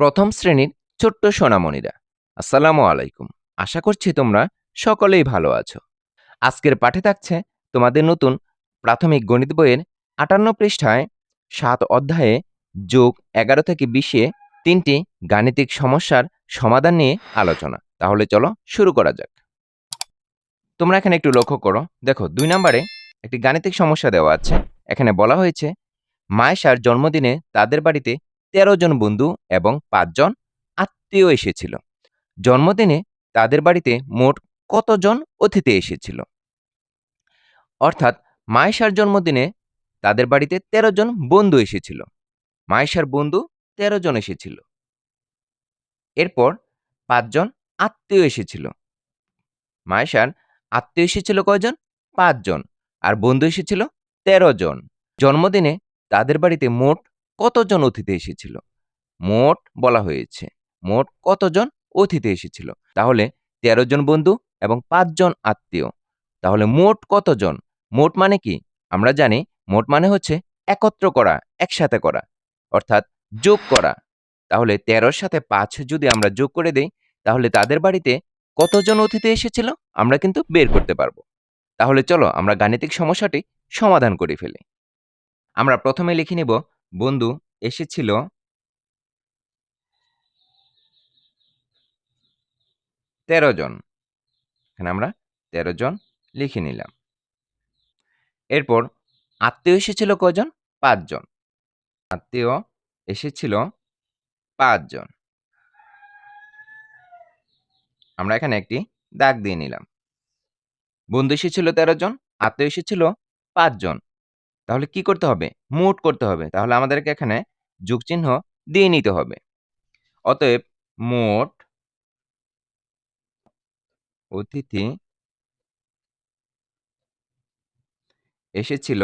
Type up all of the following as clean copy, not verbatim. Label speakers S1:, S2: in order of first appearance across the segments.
S1: প্রথম শ্রেণীর ছোট্ট সোনামণিরা, আসসালামু আলাইকুম। আশা করছি তোমরা সকলেই ভালো আছো। আজকের পাঠে থাকছে তোমাদের নতুন প্রাথমিক গণিত বইয়ের ৫৮ পৃষ্ঠায় ৭ অধ্যায়ে যোগ ১১ থেকে ২০-এ ৩টি গাণিতিক সমস্যার সমাধান নিয়ে আলোচনা। তাহলে চলো শুরু করা যাক। তোমরা এখানে একটু লক্ষ্য করো, দেখো ২ নম্বরে একটি গাণিতিক সমস্যা দেওয়া আছে। এখানে বলা হয়েছে মায়েশার জন্মদিনে তাদের বাড়িতে ১৩ জন বন্ধু এবং ৫ জন আত্মীয় এসেছিল। জন্মদিনে তাদের বাড়িতে মোট কতজন অতিথি এসেছিল? অর্থাৎ মায়েশার জন্মদিনে তাদের বাড়িতে ১৩ জন বন্ধু এসেছিল। মায়েশার বন্ধু ১৩ জন এসেছিল। এরপর ৫ জন আত্মীয় এসেছিল। মায়েশার আত্মীয় এসেছিল কয়জন? ৫ জন। আর বন্ধু এসেছিল ১৩ জন। জন্মদিনে তাদের বাড়িতে মোট কতজন অতিথি এসেছিল? মোট বলা হয়েছে, মোট কতজন অতিথি এসেছিল? তাহলে ১৩ জন বন্ধু এবং ৫ জন আত্মীয়। তাহলে মোট কতজন? মোট মানে কি? আমরা জানি মোট মানে হচ্ছে একত্র করা, একসাথে করা, অর্থাৎ যোগ করা। তাহলে ১৩-র সাথে ৫ যদি আমরা যোগ করে দেই, তাহলে তাদের বাড়িতে কতজন অতিথি এসেছিল আমরা কিন্তু বের করতে পারবো। তাহলে চলো আমরা গাণিতিক সমস্যাটি সমাধান করে ফেলি। আমরা প্রথমে লিখে নিব বন্ধু এসেছিল ১৩ জন। এখানে আমরা ১৩ জন লিখে নিলাম। এরপর আত্মীয় এসেছিল কয়জন? ৫ জন। আত্মীয় এসেছিল ৫ জন। আমরা এখানে একটি দাগ দিয়ে নিলাম। বন্ধু এসেছিল ১৩ জন, আত্মীয় এসেছিল ৫ জন। তাহলে কি করতে হবে? মোট করতে হবে। তাহলে আমাদেরকে এখানে যোগ চিহ্ন দিয়ে নিতে হবে। অতএব মোট অতিথি এসেছিল,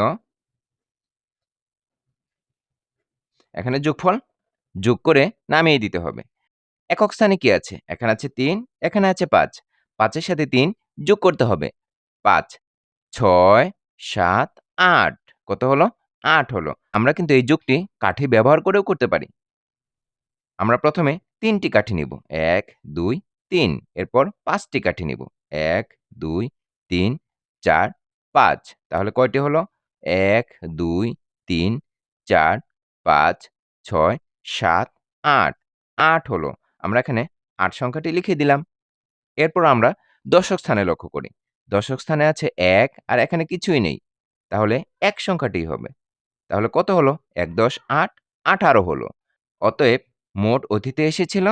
S1: এখানে যোগফল যোগ করে নামিয়ে দিতে হবে। একক স্থানে কি আছে? এখানে আছে ৩, এখানে আছে ৫। ৫ এর সাথে ৩ যোগ করতে হবে। ৫, ৬, ৭, ৮। কত হলো? ৮ হলো। আমরা কিন্তু এই যোগটি কাঠি ব্যবহার করেও করতে পারি। আমরা প্রথমে ৩টি কাঠি নিব। ১, ২, ৩। এরপর ৫টি কাঠি নিব। ১, ২, ৩, ৪, ৫। তাহলে কয়টি হলো? ১, ২, ৩, ৪, ৫, ৬, ৭, ৮। ৮ হলো। আমরা এখানে ৮ সংখ্যাটি লিখে দিলাম। এরপর আমরা দশক স্থানে লক্ষ্য করি। দশক স্থানে আছে ১ আর এখানে কিছুই নেই। তাহলে ১ সংখ্যাটিই হবে। তাহলে কত হলো? ১ × ৮ = ১৮ হলো। অতএব মোট অতিথি এসেছিল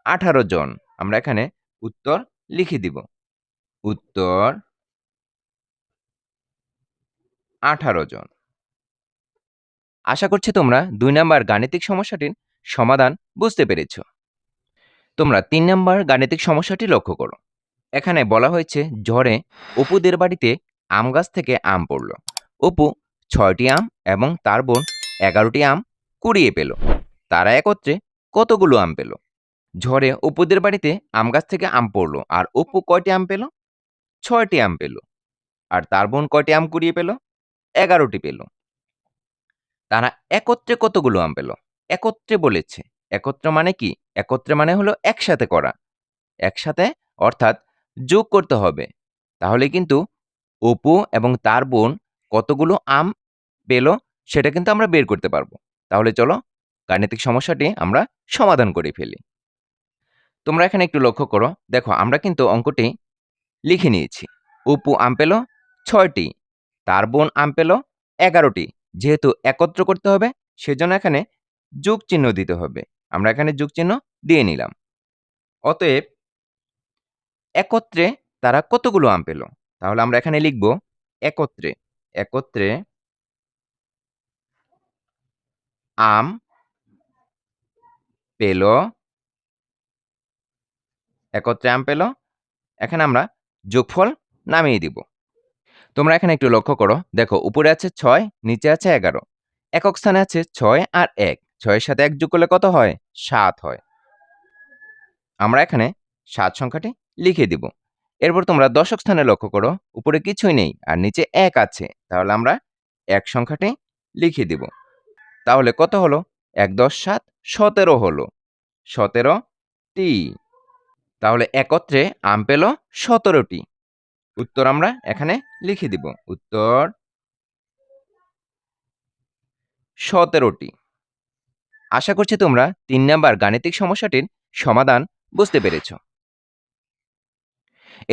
S1: ১৮ জন। আমরা এখানে উত্তর লিখে দিব। উত্তর ১৮ জন। আশা করছি তোমরা ২ নাম্বার গাণিতিক সমস্যাটির সমাধান বুঝতে পেরেছ। তোমরা ৩ নাম্বার গাণিতিক সমস্যাটি লক্ষ্য করো। এখানে বলা হয়েছে ঝড়ে অপুদের বাড়িতে আম গাছ থেকে আম পড়ল। অপু ৬টি আম এবং তার বোন ১১টি আম কুড়িয়ে পেল। তারা একত্রে কতগুলো আম পেল? ঝড়ে অপুদের বাড়িতে আম গাছ থেকে আম পড়ল আর অপু কয়টি আম পেল? ৬টি আম পেল। আর তার বোন কয়টি আম কুড়িয়ে পেল? ১১টি পেল। তারা একত্রে কতগুলো আম পেল? একত্রে বলেছে। একত্রে মানে কি? একত্রে মানে হলো একসাথে করা। একসাথে অর্থাৎ যোগ করতে হবে। তাহলে কিন্তু অপু এবং তার বোন কতগুলো আম পেল সেটা কিন্তু আমরা বের করতে পারবো। তাহলে চলো গাণিতিক সমস্যাটি আমরা সমাধান করে ফেলি। তোমরা এখানে একটু লক্ষ্য করো, দেখো আমরা কিন্তু অঙ্কটি লিখে নিয়েছি। অপু আম পেল ৬টি, তার বোন আম পেল ১১টি। যেহেতু একত্র করতে হবে সেজন্য এখানে যোগ চিহ্ন দিতে হবে। আমরা এখানে যোগ চিহ্ন দিয়ে নিলাম। অতএব একত্রে তারা কতগুলো আম পেল? তাহলে আমরা এখানে লিখব একত্রে। একত্রে আম পেল, একত্রে আম পেল। এখানে আমরা যোগফল নামিয়ে দিব। তোমরা এখানে একটু লক্ষ্য করো, দেখো উপরে আছে ৬, নিচে আছে ১১। একক স্থানে আছে ৬ আর ১। ৬ এর সাথে ১ যোগ করলে কত হয়? ৭ হয়। আমরা এখানে ৭ সংখ্যাটি লিখে দিব। এরপর তোমরা দশক স্থানে লক্ষ্য করো, উপরে কিছুই নেই আর নিচে ১ আছে। তাহলে আমরা ১ সংখ্যাটি লিখে দিব। তাহলে কত হলো? ১ × ৭ 17 হলো। 17টি। তাহলে একত্রে আম পেল 17টি। উত্তর আমরা এখানে লিখে দিব। উত্তর 17টি। আশা করছি তোমরা ৩ নাম্বার গাণিতিক সমস্যাটির সমাধান বুঝতে পেরেছ।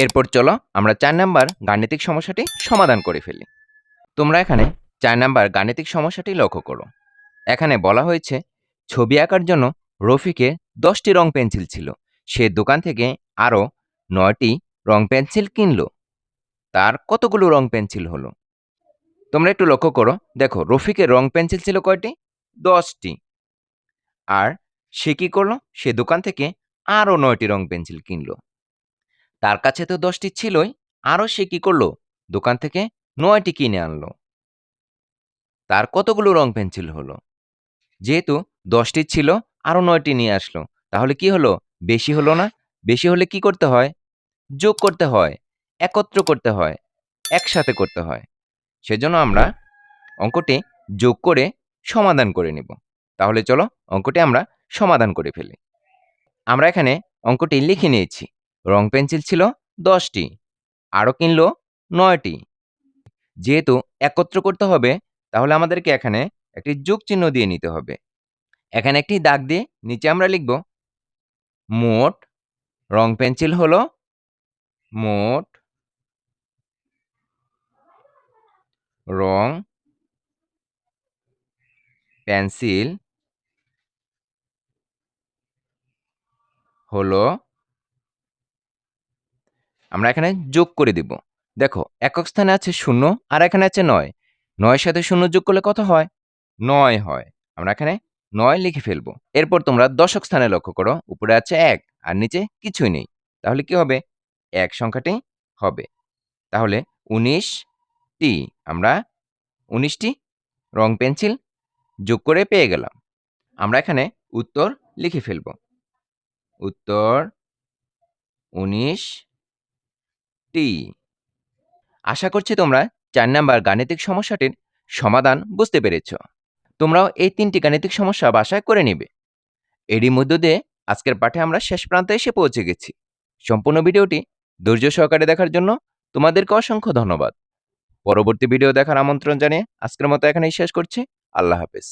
S1: এরপর চলো আমরা ৪ নাম্বার গাণিতিক সমস্যাটি সমাধান করে ফেলি। তোমরা এখানে ৪ নাম্বার গাণিতিক সমস্যাটি লক্ষ্য করো। এখানে বলা হয়েছে ছবি আঁকার জন্য রফিকের 10টি রং পেন্সিল ছিল। সে দোকান থেকে আরও 9টি রং পেন্সিল কিনল। তার কতগুলো রং পেন্সিল হলো? তোমরা একটু লক্ষ্য করো। দেখো রফিকের রং পেন্সিল ছিল কয়টি? 10টি। আর সে কি করলো? সে দোকান থেকে আরও 9টি রং পেন্সিল কিনল। তার কাছে তো 10টি ছিলই, আরও সে কি করলো? দোকান থেকে 9টি কিনে আনলো। তার কতগুলো রং পেন্সিল হলো? যেহেতু 10টি ছিল, আরও 9টি নিয়ে আসলো, তাহলে কি হলো? বেশি হলো না? বেশি হলে কি করতে হয়? যোগ করতে হয়, একত্র করতে হয়, একসাথে করতে হয়। সেজন্য আমরা অঙ্কটি যোগ করে সমাধান করে নিব। তাহলে চলো অঙ্কটি আমরা সমাধান করে ফেলি। আমরা এখানে অঙ্কটি লিখে নিয়েছি। রং পেন্সিল ছিল 10টি, আরও কিনলো 9টি। যেহেতু একত্র করতে হবে, তাহলে আমাদেরকে এখানে একটি যোগ চিহ্ন দিয়ে নিতে হবে। এখানে একটি দাগ দিয়ে নিচে আমরা লিখব মোট রং পেন্সিল হলো মোট রং পেন্সিল হলো, আমরা এখানে যোগ করে দিব। দেখো একক স্থানে আছে 0 আর এখানে আছে 9। 9 সাথে 0 যোগ করলে কত হয়? 9 হয়। আমরা এখানে 9 লিখে ফেলবো। এরপর তোমরা দশক স্থানে লক্ষ্য করো। উপরে আছে 1 আর নিচে কিছুই নেই। তাহলে কি হবে? 1 সংখ্যাটি হবে। তাহলে 19টি। আমরা 19টি রং পেন্সিল যোগ করে পেয়ে গেলাম। আমরা এখানে উত্তর লিখে ফেলব। উত্তর 19টি। আশা করছি তোমরা 4 নাম্বার গাণিতিক সমস্যাটির সমাধান বুঝতে পেরেছ। তোমরাও এই 3টি গাণিতিক সমস্যা বাসায় করে নিবে। এরই মধ্য দিয়ে আজকের পাঠে আমরা শেষ প্রান্তে এসে পৌঁছে গেছি। সম্পূর্ণ ভিডিওটি ধৈর্য সহকারে দেখার জন্য তোমাদেরকে অসংখ্য ধন্যবাদ। পরবর্তী ভিডিও দেখার আমন্ত্রণ জানিয়ে আজকের মতো এখানেই শেষ করছি। আল্লাহ হাফেজ।